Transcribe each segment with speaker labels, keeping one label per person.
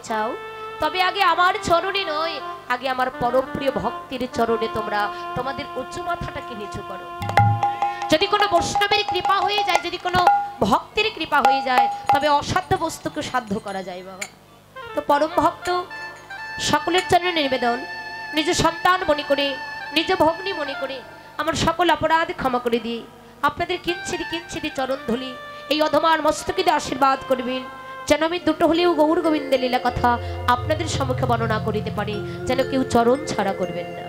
Speaker 1: চাও তবে আগে আমার চরণে নয়, আগে আমার পরম প্রিয় ভক্তের চরণে তোমরা তোমাদের উঁচু মাথাটাকে নিচু করো। যদি কোনো বৈষ্ণবের কৃপা হয়ে যায়, যদি কোনো ভক্তের কৃপা হয়ে যায়, তবে অসাধ্য বস্তুকে সাধ্য করা যায় বাবা। তো পরম ভক্ত সকলের চরণে নিবেদন, নিজ সন্তান মনে করে, নিজ ভগ্নী মনে করে আমার সকল অপরাধ ক্ষমা করে দিয়ে আপনাদের কিঞ্চিদি কিঞ্চিদি চরণ ধুলি এই অধমার মস্তকে দিয়ে আশীর্বাদ করবেন, যেন আমি দুটো হলেও গৌর গোবিন্দের লীলা কথা আপনাদের সম্মুখে বর্ণনা করিতে পারি, যেন কেউ চরণ ছাড়া করবেন না।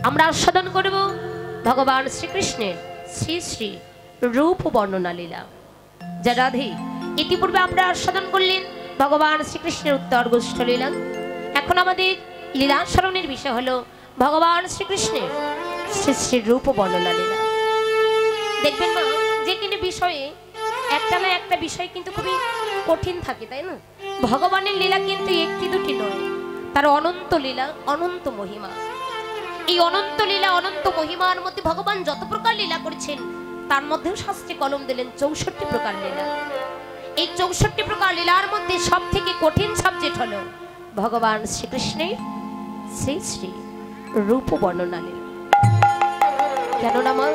Speaker 1: আমরা আস্বাদন করব ভগবান শ্রীকৃষ্ণের শ্রী শ্রী রূপ বর্ণনা লীলা। যা রাধে ইতিপূর্বে আমরা আস্বাদন করলেন ভগবান শ্রীকৃষ্ণের উত্তর গোষ্ঠ লীলা। এখন আমাদের লীলা স্মরণের বিষয় হলো ভগবান শ্রীকৃষ্ণের শ্রী শ্রী রূপ বর্ণনা লীলা। দেখবেন না, যে কোনো বিষয়ে একটা না একটা বিষয় কিন্তু খুবই কঠিন থাকে, তাই না? ভগবানের লীলা কিন্তু একটি দুটি নয়, তার অনন্ত লীলা, অনন্ত মহিমা। এই অনন্ত লীলা, অনন্ত মহিমার মধ্যে ভগবান যত প্রকার লীলা করেছেন, তার মধ্যেও শাস্ত্রে কলম দিলেন 64 প্রকার লীলা। এই 64 প্রকার লীলার মধ্যে সব থেকে কঠিন সাবজেক্ট হলো ভগবান শ্রীকৃষ্ণের শ্রী শ্রী রূপ বর্ণনা লীলা। কেননা মা,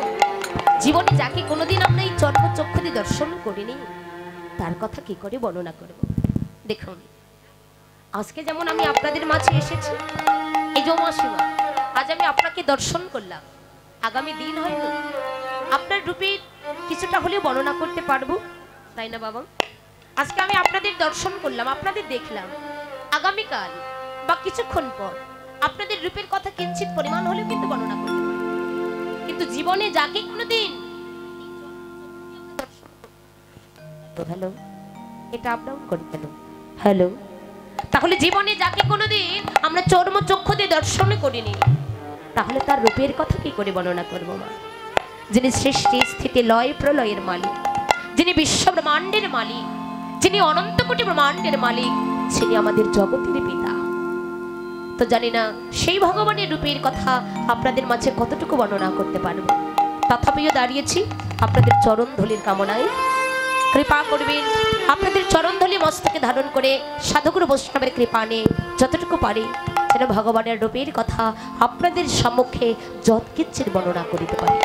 Speaker 1: জীবনে যাকে কোনোদিন আমরা এই চর্মচক্ষু দিয়ে দর্শন করিনি, তার কথা কি করে বর্ণনা করব? দেখুন, আজকে যেমন আমি আপনাদের মাঝে এসেছি, এই যে মাসিমা, আজ আমি আপনাকে দর্শন করলাম, আগামী দিন হয়তো আপনার রূপের কিছুটা হলেও বর্ণনা করতে পারবো, তাই না বাবা? আজকে আমি আপনাদের দর্শন করলাম, আপনাদের দেখলাম, আগামীকাল বা কিছুক্ষণ পর আপনাদের রূপের কথা কিঞ্চিত পরিমাণ হলেও কিন্তু বর্ণনা করতে পারবো। কিন্তু জীবনে যাকে কোনোদিন, হ্যালো, এটা আপ ডাউন করে কেন? হ্যালো, তাহলে জীবনে যাকে কোনোদিন আমরা চর্মচক্ষু দিয়ে দর্শন করিনি, তাহলে তার রূপের কথা কি করে বর্ণনা করবো মা? যিনি সৃষ্টি স্থিতি লয় প্রলয়ের মালিক, যিনি বিশ্ব ব্রহ্মাণ্ডের মালিক, যিনি অনন্ত কোটি ব্রহ্মাণ্ডের মালিক, যিনি আমাদের জগতের পিতা, তো জানি না সেই ভগবানের রূপের কথা আপনাদের মাঝে কতটুকু বর্ণনা করতে পারবো। তথাপিও দাঁড়িয়েছি আপনাদের চরণ ধুলির কামনায়। কৃপা করবেন, আপনাদের চরণ ধুলি মস্তকে ধারণ করে সাধুগুরু বৈষ্ণবের কৃপা নিয়ে যতটুকু পারি যেন ভগবানের রূপের কথা আপনাদের সম্মুখে যৎকিঞ্চিৎ বর্ণনা করিতে পারি।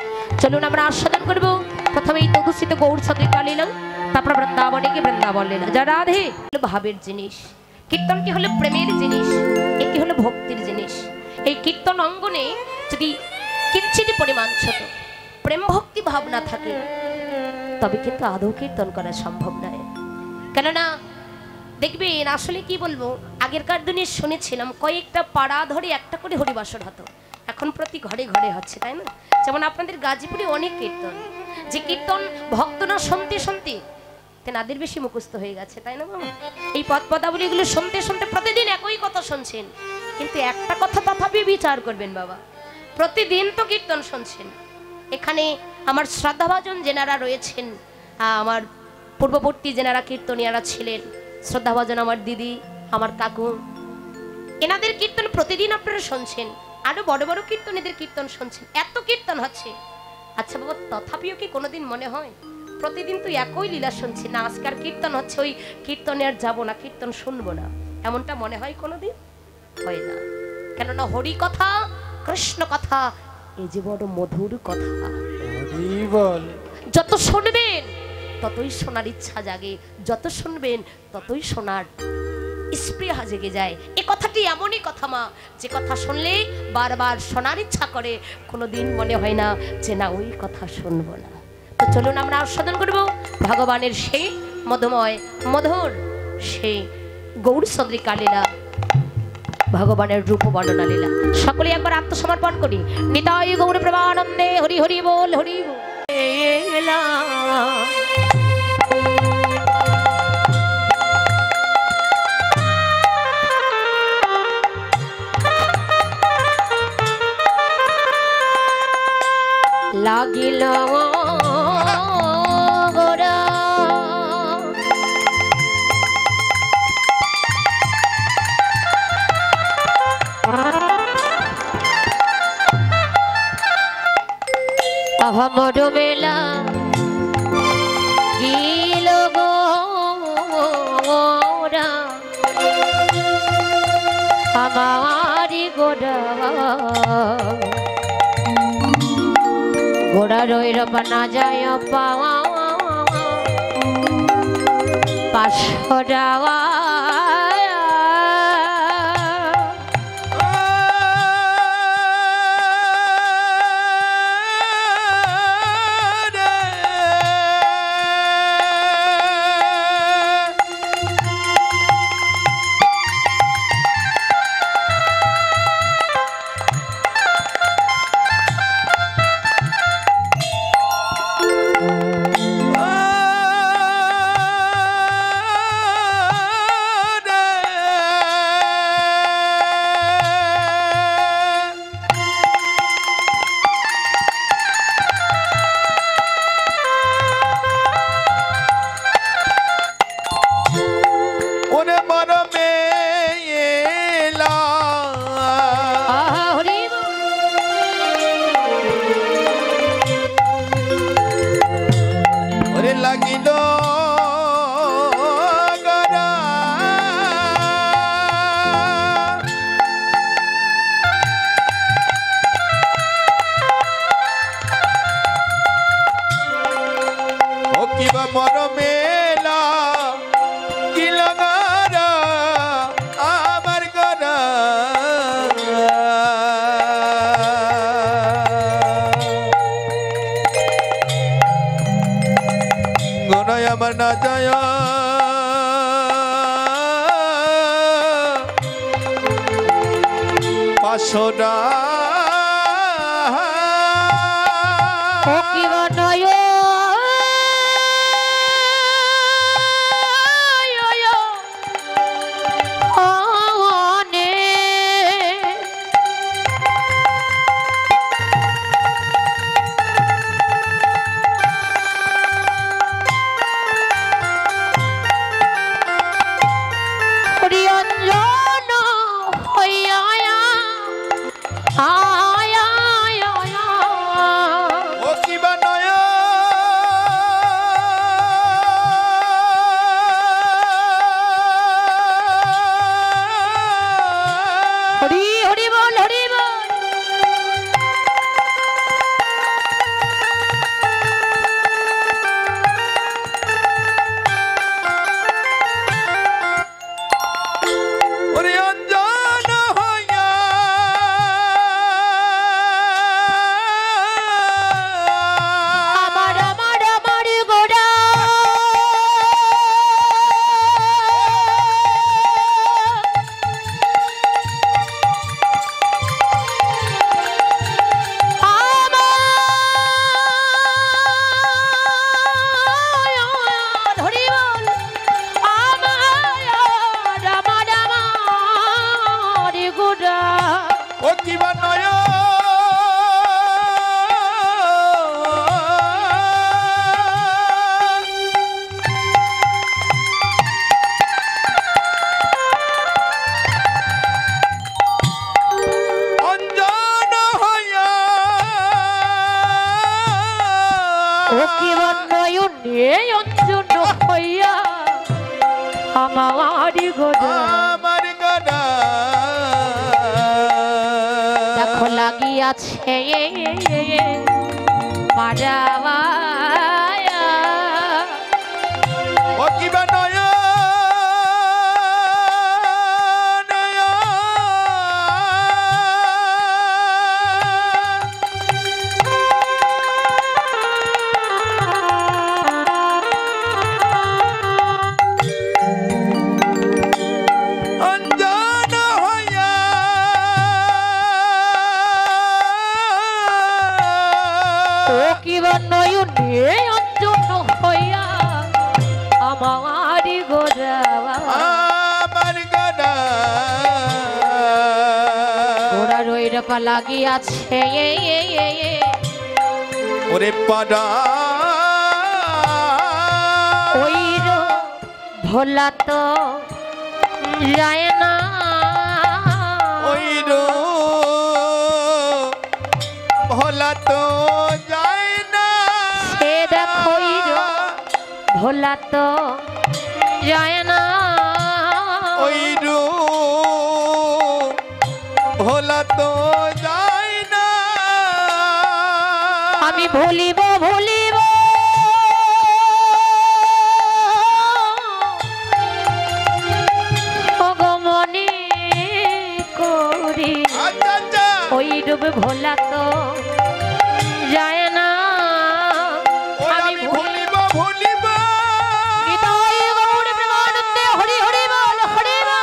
Speaker 1: চলুন আমরা আস্বাদন করবো প্রথমেই তদুষিত গৌর চন্দ্রিকা লীলা, তারপর বৃন্দাবনে গিয়ে বৃন্দাবন লীলা। যা রাধে ভাবের জিনিস, কীর্তনটি হলো প্রেমের জিনিস, এটি হলো ভক্তির জিনিস। এই কীর্তন অঙ্গনে যদি কিঞ্চিত পরিমাণ ছোট প্রেম ভক্তি ভাবনা থাকে, তবে কিন্তু আদৌ কীর্তন করা সম্ভব নয়। কেননা দেখবেন, আসলে কি বলবো, আগেরকার দিনে শুনেছিলাম কয়েকটা পাড়া ধরে একটা করে হরিবাসর হতো, এখন প্রতি ঘরে ঘরে হচ্ছে, তাই না? যেমন আপনাদের গাজীপুরে অনেক কীর্তন, যে কীর্তন ভক্তরা শুনতে শুনতে তেনাদের বেশি মুখস্থ হয়ে গেছে, তাই না বাবা? এই পদ পদাবলীগুলো শুনতে শুনতে প্রতিদিন একই কথা শুনছেন, কিন্তু একটা কথা তথাপি বিচার করবেন বাবা, প্রতিদিন তো কীর্তন শুনছেন। এখানে আমার শ্রদ্ধাভাজন যেনারা রয়েছেন, আমার পূর্ববর্তী যেনারা কীর্তনিয়ারা ছিলেন, শ্রদ্ধাভাজন আমার দিদি, আমার কাকু, এনাদের কীর্তন প্রতিদিন আপনারা শুনছেন, আরো বড় বড় কীর্তন এদের কীর্তন শুনছেন, এত কীর্তন হচ্ছে। আচ্ছা বাবা, তথাপিও কি কোনোদিন মনে হয় প্রতিদিন তো একই লীলা শুনছি না, আজকাল কীর্তন হচ্ছে, ওই কীর্তনে আর যাবো না, কীর্তন শুনবো না, এমনটা মনে হয় কোনোদিন? হয় না। কেননা হরি কথা, কৃষ্ণ কথা, এই যে বড় মধুর কথা, যত শুনবেন ততই শোনার ইচ্ছা জাগে, যত শুনবেন ততই শোনার স্পৃহা জেগে যায়। এ কথাটি এমনই কথা মা, যে কথা শুনলে বারবার শোনার ইচ্ছা করে, কোনোদিন মনে হয় না যে না ওই কথা শুনবো না। তো চলুন আমরা আস্বাদন করব ভগবানের সেই মধুময় মধুর সেই গৌর চন্দ্রিকা লীলা, ভগবানের রূপ বর্ণনা লীলা। সকলে একবার আত্মসমর্পণ করি। নিতাই গৌর প্রেমানন্দে, হরি হরি বল, হরি বল। লাগিল গোরা আহমদ মেলা গিল গো আমারি গোড়া গোড়া রইর না যায় পাওয়া পাশরা
Speaker 2: আমার না যায় পাশরা
Speaker 1: দেখো লাগিয়াছে পাড়াওয়া
Speaker 2: ও কিবা নয়
Speaker 1: লাগিয়াছে
Speaker 2: ওরে পাড়া
Speaker 1: ওই ভোলা তো যায় না
Speaker 2: ওই ভোলা তো যায় না
Speaker 1: সে দেখো ভোলা তো যায় না
Speaker 2: ওই
Speaker 1: ভুলিব ভুলিব ভগমনে করি
Speaker 2: আচ্ছা আচ্ছা
Speaker 1: ওই রূপ ভোলা তো যায় না
Speaker 2: ওই আমি ভুলিব ভুলিব
Speaker 1: হৃদয় গৌর প্রেমানন্দে হরি হরি বল হরি বল।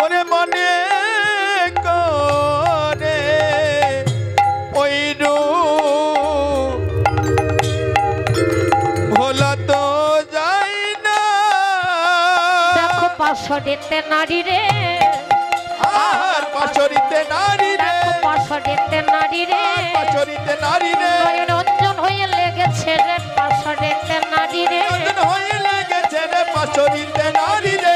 Speaker 2: ওরে মনে করে ওই রূপ ভোলা তো যায় না।
Speaker 1: দেখো পাশরেতে নারী রে
Speaker 2: আর পাশরিতে নারী রে
Speaker 1: দেখো পাশরেতে নারী রে
Speaker 2: পাশরিতে নারী রে
Speaker 1: রঞ্জন হয়ে লেগেছে রে পাশরেতে নারী রে
Speaker 2: রঞ্জন হয়ে লেগেছে রে পাশরিতে নারী রে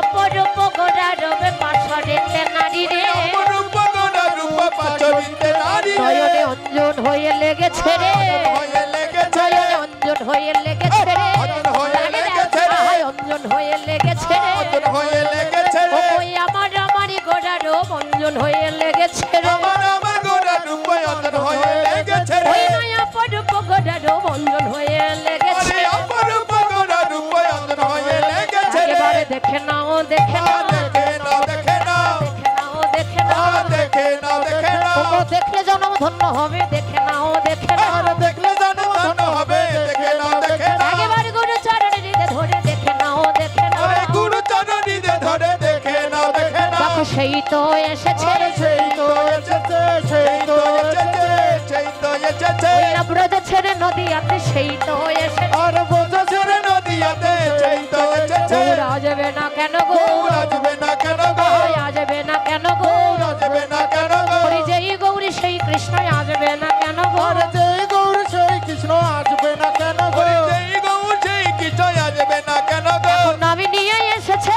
Speaker 1: অপরূপ গোরা রবে পাশরেতে নারী রে
Speaker 2: অপরূপ গোরা রূপ পাশরিতে নারী রে
Speaker 1: নয়নে অঞ্জন হয়ে লেগেছে রে
Speaker 2: হয়ে লেগেছে রে
Speaker 1: নয়নে অঞ্জন হয়ে লেগেছে রে
Speaker 2: অঞ্জন হয়ে লেগেছে রে
Speaker 1: আহায় অঞ্জন হয়ে লেগেছে রে
Speaker 2: অঞ্জন হয়ে লেগেছে রে
Speaker 1: ওই আমারই গোরা রূপ অঞ্জন হয়ে লেগেছে রে
Speaker 2: আমার গোরা রূপ অঞ্জন হয়ে লেগেছে
Speaker 1: ওই
Speaker 2: রে
Speaker 1: মায়া পরূপ গোরা রূপ অঞ্জন হয়ে লেগেছে
Speaker 2: আরে অপরূপ গোরা রূপ অঞ্জন হয়ে লেগেছে রে
Speaker 1: এবারে দেখে নাও দেখে নাও
Speaker 2: দেখে নাও দেখে নাও
Speaker 1: দেখে নাও দেখে নাও
Speaker 2: দেখে নাও দেখে নাও
Speaker 1: ওগো দেখলে জনম ধন্য হবে দেখে নাও দেখে নাও
Speaker 2: আর দেখলে জানো জানো হবে দেখে নাও দেখে নাও
Speaker 1: একেবারে গুরু চরণে হৃদয় ধরে দেখে নাও দেখে নাও
Speaker 2: আরে গুরু চরণীতে ধরে দেখে নাও দেখে নাও
Speaker 1: দেখো সেই তো এসেছে
Speaker 2: আরে সেই তো এসেছে সেই তো এসেছে সেই তো এসেছে
Speaker 1: ওই না ব্রজ ছেড়ে নদীয়াতে সেই তো এসেছে
Speaker 2: আর বোঝা ছেড়ে নদীয়াতে সেই তো এসেছে
Speaker 1: গৌর আসবে না কেন গো
Speaker 2: গৌর আসবে না কেন গো
Speaker 1: ওই আসবে না কেন গো
Speaker 2: গৌর আসবে না কেন গো
Speaker 1: ওই যেই গৌরী সেই কৃষ্ণ আসবে না কেন গো
Speaker 3: আর যেই গৌর সেই কৃষ্ণ আসবে না কেন গো
Speaker 2: ওরে যেই গৌর সেই কিছু আসবে না কেন গো
Speaker 1: নামি নিয়ে এসেছে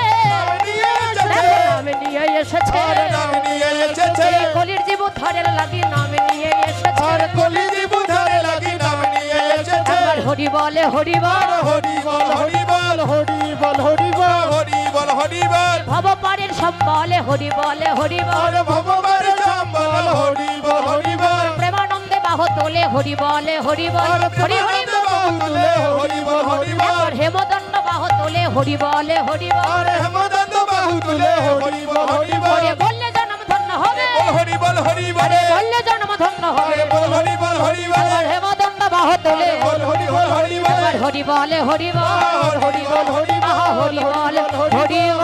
Speaker 2: নিয়ে এসেছে
Speaker 1: দেখো নামি নিয়ে এসেছে
Speaker 2: আরে নাম নিয়ে এসেছে
Speaker 1: এই কলির জীব ধরে লাগি নামি নিয়ে এসেছে
Speaker 2: আর কলিজি বুধারে লাগি নাম নিয়ে এসেছে
Speaker 1: একবার হরি বলে হরি বল
Speaker 2: হরি বল হরি বল
Speaker 3: হরি বল হরি বল
Speaker 2: হরি বল হরি বল
Speaker 1: ভব পারের সব বলে হরি বলে হরি বল
Speaker 2: আর ভগবান সম্বল হরি বল হরি বল
Speaker 1: প্রেমানন্দে বাহ তোলে হরি বলে হরি বল
Speaker 2: আর
Speaker 1: হরি হরি
Speaker 2: প্রেমানন্দে বাহু তুলে হরি বল হরি বল
Speaker 1: একবার হেমদণ্ড বাহ তোলে হরি বলে হরি বল
Speaker 2: আর হেমদন্ত বাহু তুলে হরি বল হরি বল
Speaker 1: ওরে বললে জন্ম ধন্য হবে
Speaker 2: হরি বল হরি বল
Speaker 1: আরে বললে জন্ম ধন্য হবে
Speaker 2: আরে বল হরি বল হরি বল
Speaker 1: একবার হেমদণ্ড বাহ তোলে
Speaker 2: বল হরি বল হরি বল
Speaker 1: একবার হরি বলে হরি বল
Speaker 2: হরি বল হরি বল
Speaker 1: আহা হরি বল হরি বল